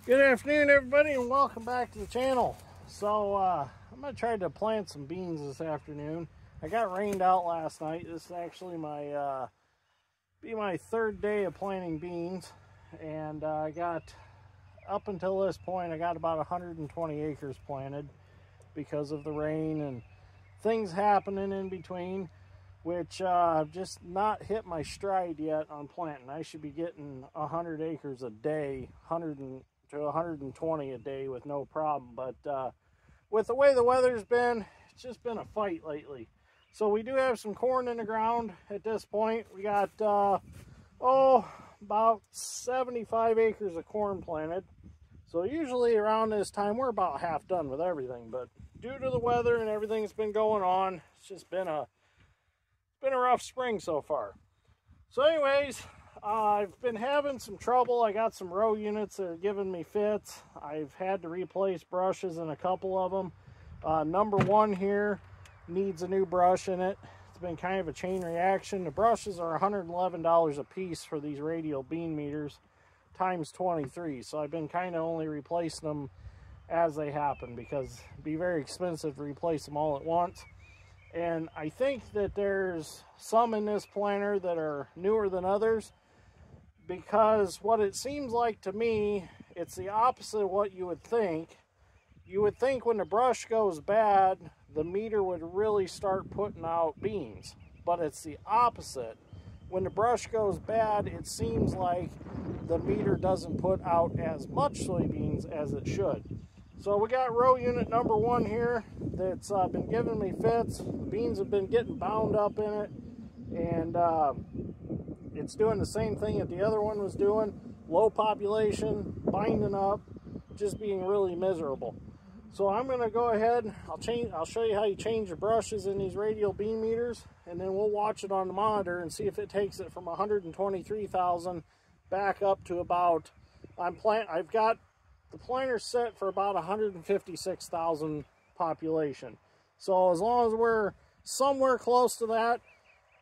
Good afternoon, everybody, and welcome back to the channel. So I'm gonna try to plant some beans this afternoon. I got rained out last night. This is actually my my third day of planting beans, and I got up until this point I got about 120 acres planted because of the rain and things happening in between, which I've just not hit my stride yet on planting. I should be getting 100 acres a day, 100 to 120 a day with no problem, but with the way the weather's been, it's just been a fight lately. So we do have some corn in the ground at this point. We got about 75 acres of corn planted. So usually around this time we're about half done with everything, but due to the weather and everything that's been going on, it's just been a rough spring so far. So anyways, I've been having some trouble. I got some row units that are giving me fits. I've had to replace brushes in a couple of them. Number one here needs a new brush in it. It's been kind of a chain reaction. The brushes are $111 a piece for these radial bean meters times 23. So I've been kind of only replacing them as they happen because it'd be very expensive to replace them all at once. And I think that there's some in this planter that are newer than others, because what it seems like to me, it's the opposite of what you would think. You would think when the brush goes bad, the meter would really start putting out beans, but it's the opposite. When the brush goes bad, it seems like the meter doesn't put out as much soybeans as it should. So we got row unit number one here that's been giving me fits. The beans have been getting bound up in it, and it's doing the same thing that the other one was doing. Low population, binding up, just being really miserable. So I'm going to go ahead, I'll show you how you change the brushes in these radial bean meters, and then we'll watch it on the monitor and see if it takes it from 123,000 back up to about, I've got the planter set for about 156,000 population. So as long as we're somewhere close to that,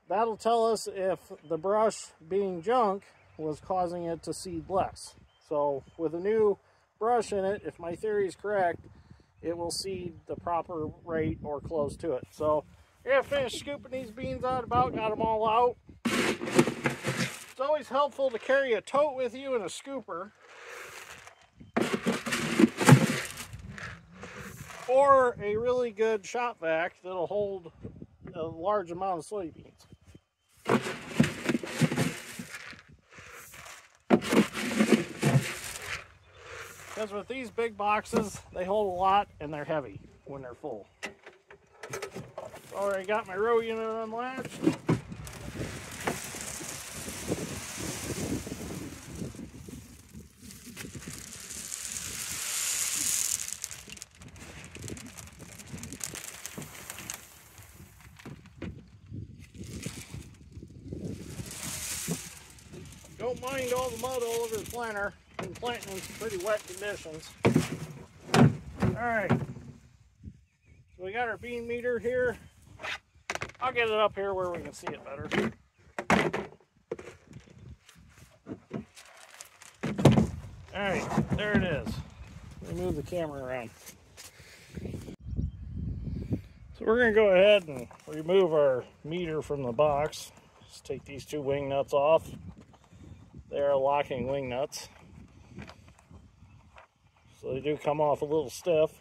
that'll tell us if the brush being junk was causing it to seed less. So with a new brush in it, if my theory is correct, it will seed the proper rate or close to it. So I'm gonna finish scooping these beans out, got them all out. It's always helpful to carry a tote with you and a scooper, or a really good shop vac that'll hold a large amount of soybeans. Because with these big boxes, they hold a lot and they're heavy when they're full. Already got my row unit unlatched. Don't mind all the mud all over the planter. Been planting in some pretty wet conditions. Alright, so we got our bean meter here. I'll get it up here where we can see it better. Alright, there it is. Let me move the camera around. So we're going to go ahead and remove our meter from the box. Just take these two wing nuts off. They are locking wing nuts, so they do come off a little stiff.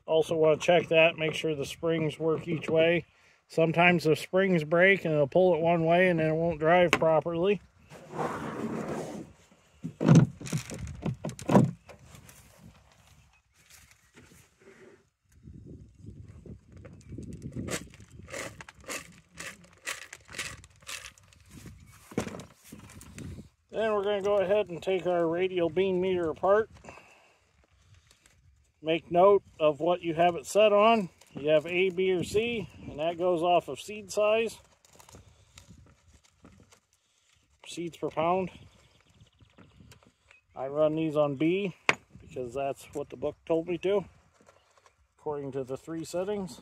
Also want to check that, make sure the springs work each way. Sometimes the springs break and it'll pull it one way and then it won't drive properly. Then we're going to go ahead and take our radial bean meter apart. Make note of what you have it set on. You have A, B, or C, and that goes off of seed size. Seeds per pound. I run these on B because that's what the book told me to, according to the 3 settings.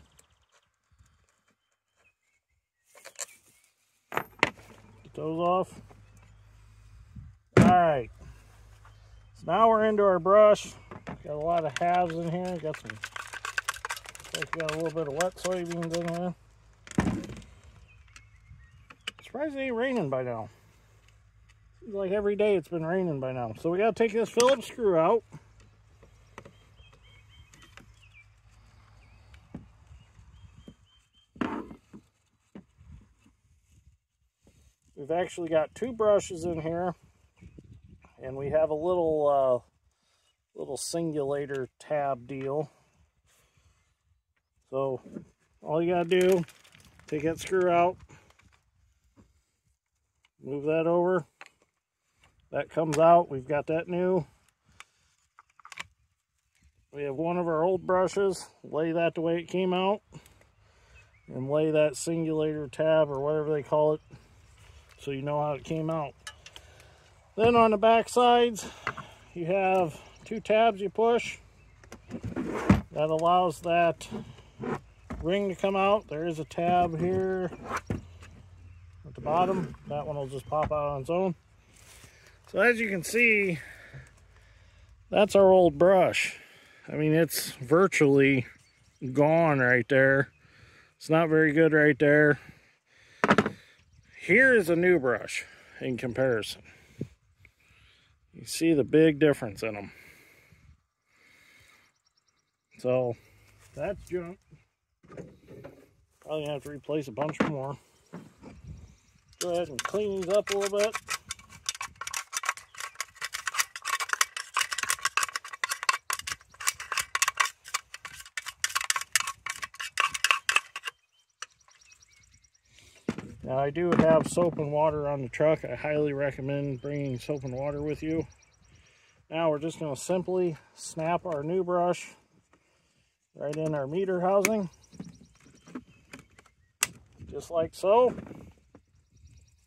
Get those off. Alright. So now we're into our brush. Got a lot of halves in here. Got some, looks like we got a little bit of wet soybeans in here. Surprised it ain't raining by now. Seems like every day it's been raining by now. So we got to take this Phillips screw out. We've actually got two brushes in here, and we have a little singulator tab deal. So all you gotta do, take that screw out, move that over, that comes out. We've got that new. We have one of our old brushes, lay that the way it came out, and lay that singulator tab or whatever they call it, so you know how it came out. Then on the back sides, you have two tabs you push. That allows that ring to come out. There is a tab here at the bottom. That one will just pop out on its own. So as you can see, that's our old brush. I mean, it's virtually gone right there. It's not very good right there. Here is a new brush in comparison. You see the big difference in them. So that's junk. Probably gonna have to replace a bunch more. Go ahead and clean these up a little bit. Now I do have soap and water on the truck. I highly recommend bringing soap and water with you. Now we're just going to simply snap our new brush right in our meter housing. Just like so.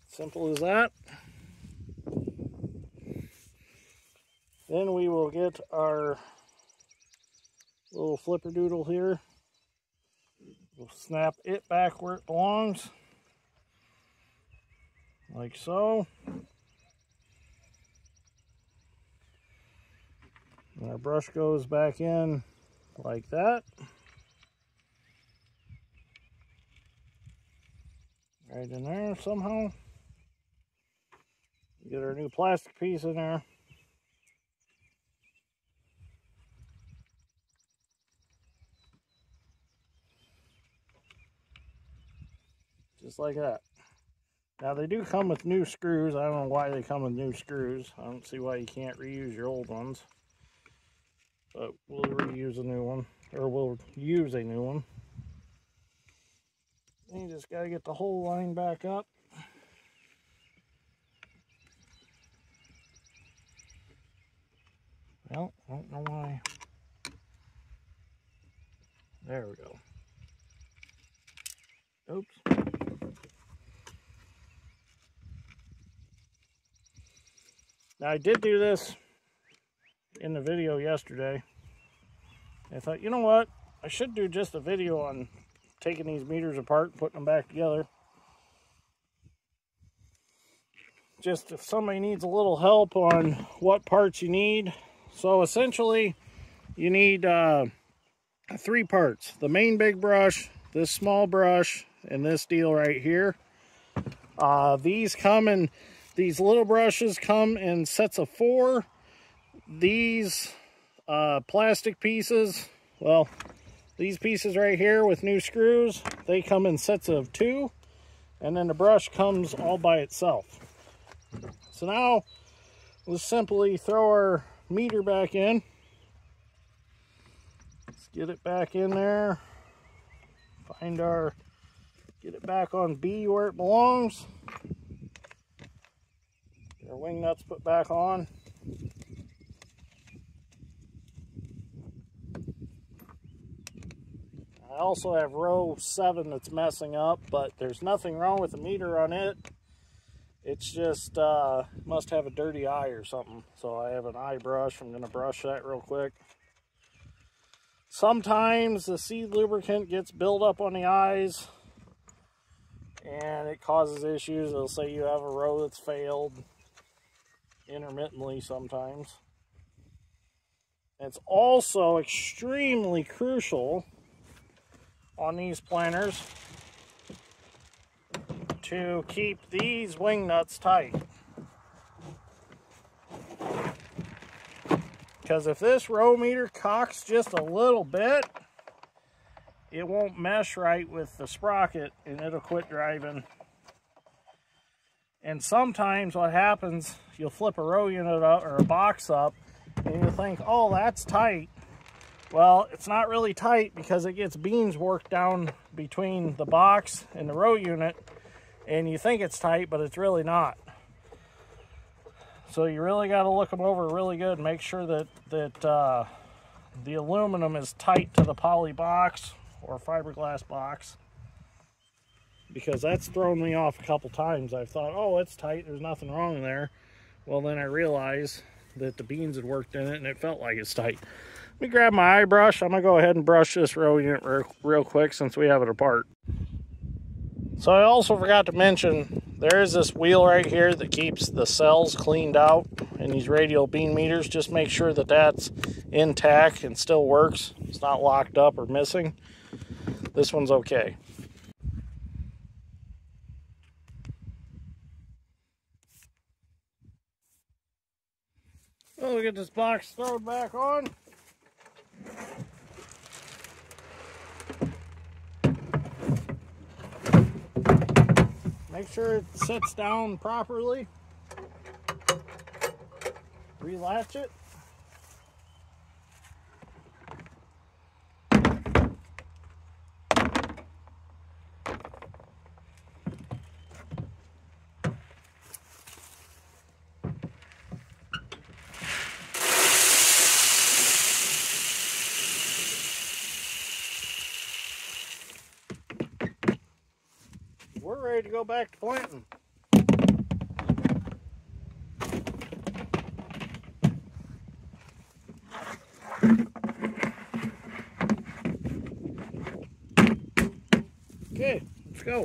Simple as that. Then we will get our little flipper doodle here. We'll snap it back where it belongs. Like so. And our brush goes back in like that. Right in there somehow. Get our new plastic piece in there. Just like that. Now they do come with new screws. I don't know why they come with new screws. I don't see why you can't reuse your old ones. But we'll reuse a new one, or we'll use a new one. And you just gotta get the whole line back up. Well, I don't know why. There we go. Oops. Now I did do this in the video yesterday. I thought, you know what? I should do just a video on taking these meters apart and putting them back together. Just if somebody needs a little help on what parts you need. So essentially, you need 3 parts. The main big brush, this small brush, and this deal right here. These little brushes come in sets of 4. These plastic pieces, well, these pieces right here with new screws, they come in sets of 2. And then the brush comes all by itself. So now, we'll simply throw our meter back in. Let's get it back in there. Get it back on B where it belongs. Get our wing nuts put back on. I also have row 7 that's messing up, but there's nothing wrong with the meter on it. It's just must have a dirty eye or something. So I have an eye brush. I'm going to brush that real quick. Sometimes the seed lubricant gets built up on the eyes, and it causes issues. It'll say you have a row that's failed intermittently sometimes. It's also extremely crucial on these planters to keep these wing nuts tight. Because if this row meter cocks just a little bit, it won't mesh right with the sprocket and it'll quit driving. And sometimes what happens, you'll flip a row unit up or a box up and you'll think, oh, that's tight. Well, it's not really tight because it gets beams worked down between the box and the row unit, and you think it's tight, but it's really not. So you really got to look them over really good and make sure that the aluminum is tight to the poly box or fiberglass box, because that's thrown me off a couple times. I've thought, oh, it's tight, there's nothing wrong there. Well, then I realized that the beans had worked in it and it felt like it's tight. Let me grab my eye brush. I'm gonna go ahead and brush this row unit real quick since we have it apart. So I also forgot to mention, there is this wheel right here that keeps the cells cleaned out in these radial bean meters. Just make sure that that's intact and still works. It's not locked up or missing. This one's okay. Well, we'll get this box thrown back on. Make sure it sits down properly. Relatch it. We're ready to go back to planting. Okay, let's go.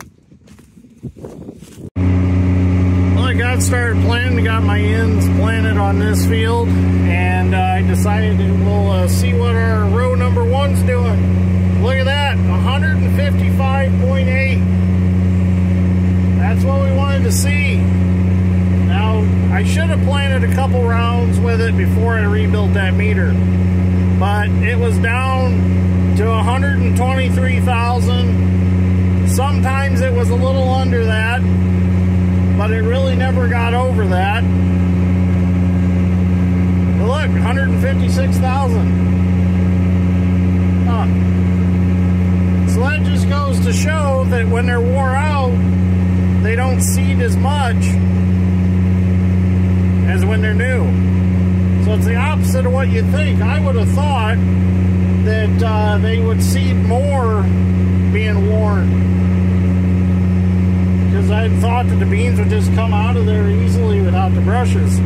Well, I got started planting, got my ends planted on this field, and I decided we'll see what our row number one's doing. Look at that, 155.8. That's what we wanted to see. Now, I should have planted a couple rounds with it before I rebuilt that meter, but it was down to 123,000. Sometimes it was a little under that, but it really never got over that. But look, 156,000. Huh. So that just goes to show that when they're wore out, they don't seed as much as when they're new. So it's the opposite of what you think. I would have thought that they would seed more being worn, because I had thought that the beans would just come out of there easily without the brushes.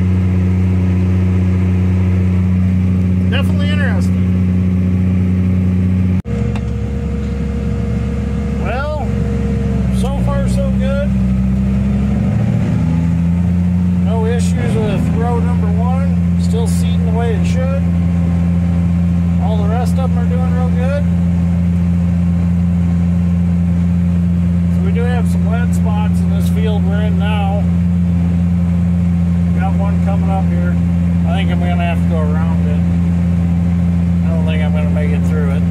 Definitely interesting. Well, so far so good. No issues with row number one. Still seeding the way it should. All the rest of them are doing real good. So we do have some wet spots in this field we're in now. Got one coming up here. I think I'm going to have to go around it. I don't think I'm going to make it through it.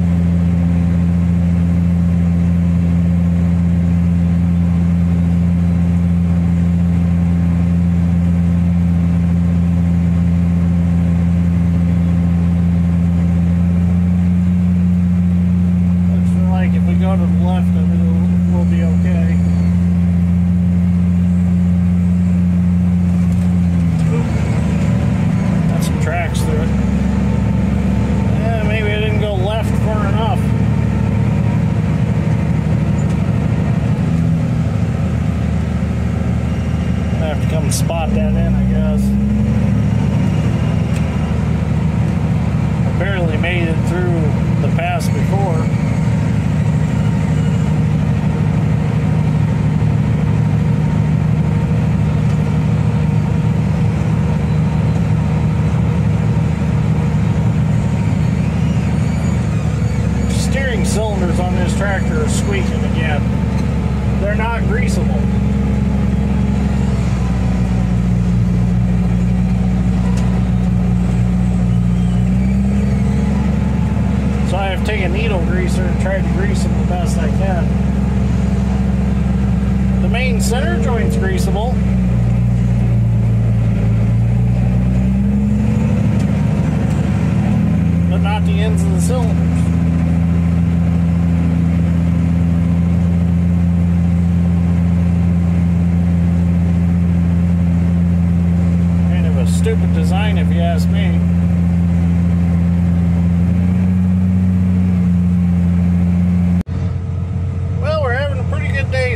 Go to the left of it, we'll be okay. Got some tracks through it. Yeah, maybe I didn't go left far enough. I have to come spot that in, I guess. I barely made it through the pass before. they're not greasable. So I have taken needle greaser and tried to grease them the best I can. The main center joint's greasable. But not the ends of the cylinders. Kind of a stupid design if you ask me.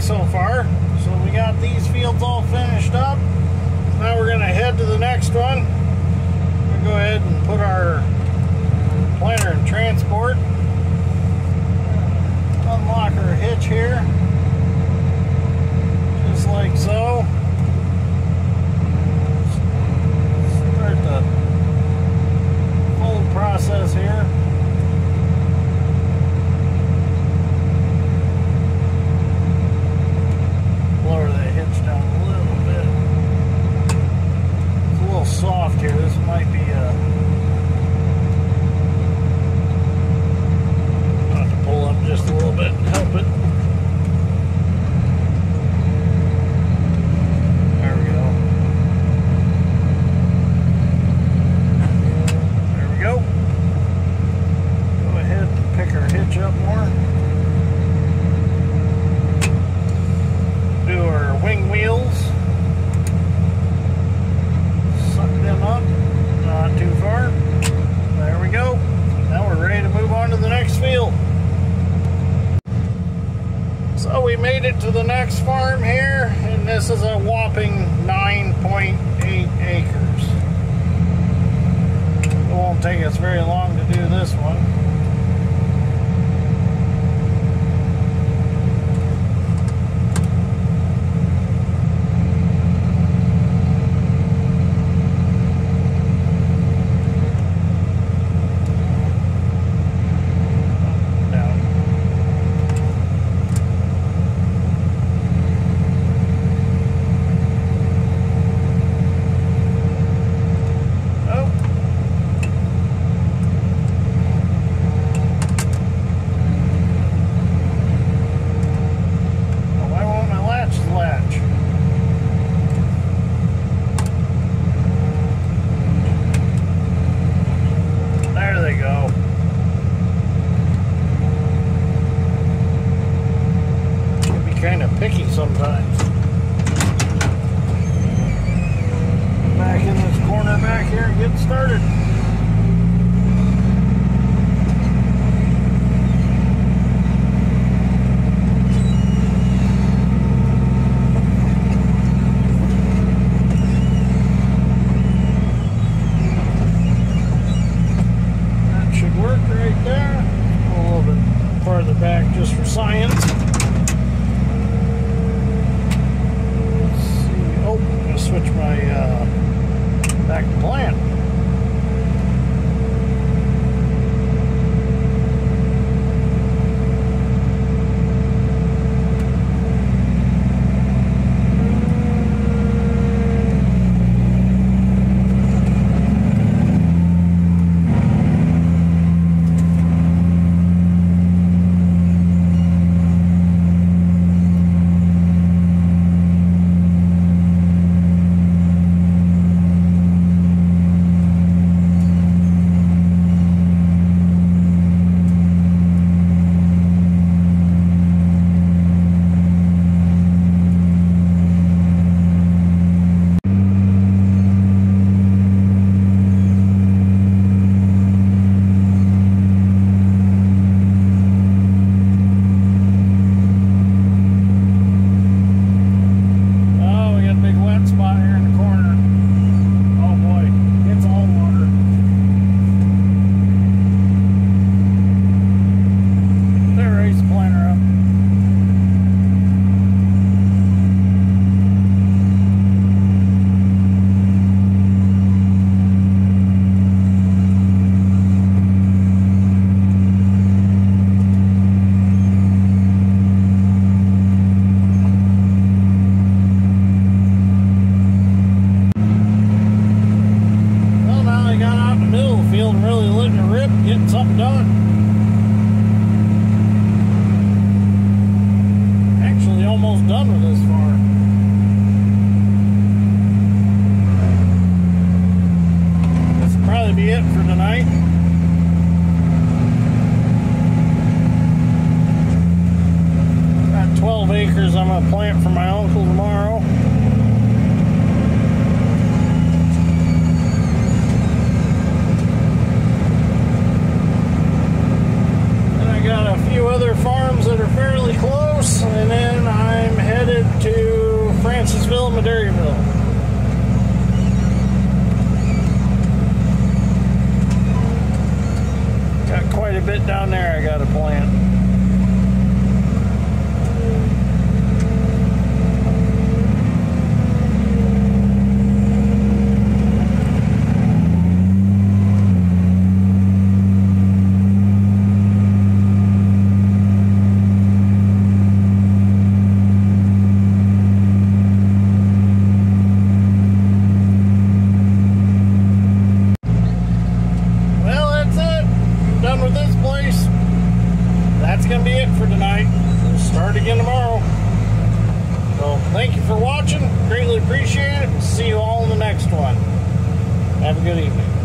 So far, so we got these fields all finished up. Now we're going to head to the next one. We'll go ahead and put our planter in transport. Unlock our hitch here, just like so. Start the fold process here. Lower the hitch down a little bit. It's a little soft here. This might be I'll have to pull up just a little bit and help it. There we go. There we go. Go ahead and pick our hitch up more. Do our wing wheels, suck them up, not too far. There we go. Now we're ready to move on to the next field. So we made it to the next farm here, and this is a whopping 9.8 acres. It won't take us very long to do this one. Sometimes. Back in this corner back here and get started. That should work right there. A little bit farther back just for science. Switch my back to plant. done with this far. This will probably be it for tonight. Got 12 acres I'm going to plant for my uncle tomorrow. Other farms that are fairly close, and then I'm headed to Francisville and Madeiryville. Got quite a bit down there I gotta plant. With this place, that's gonna be it for tonight. We'll start again tomorrow. So thank you for watching, greatly appreciate it. See you all in the next one. Have a good evening.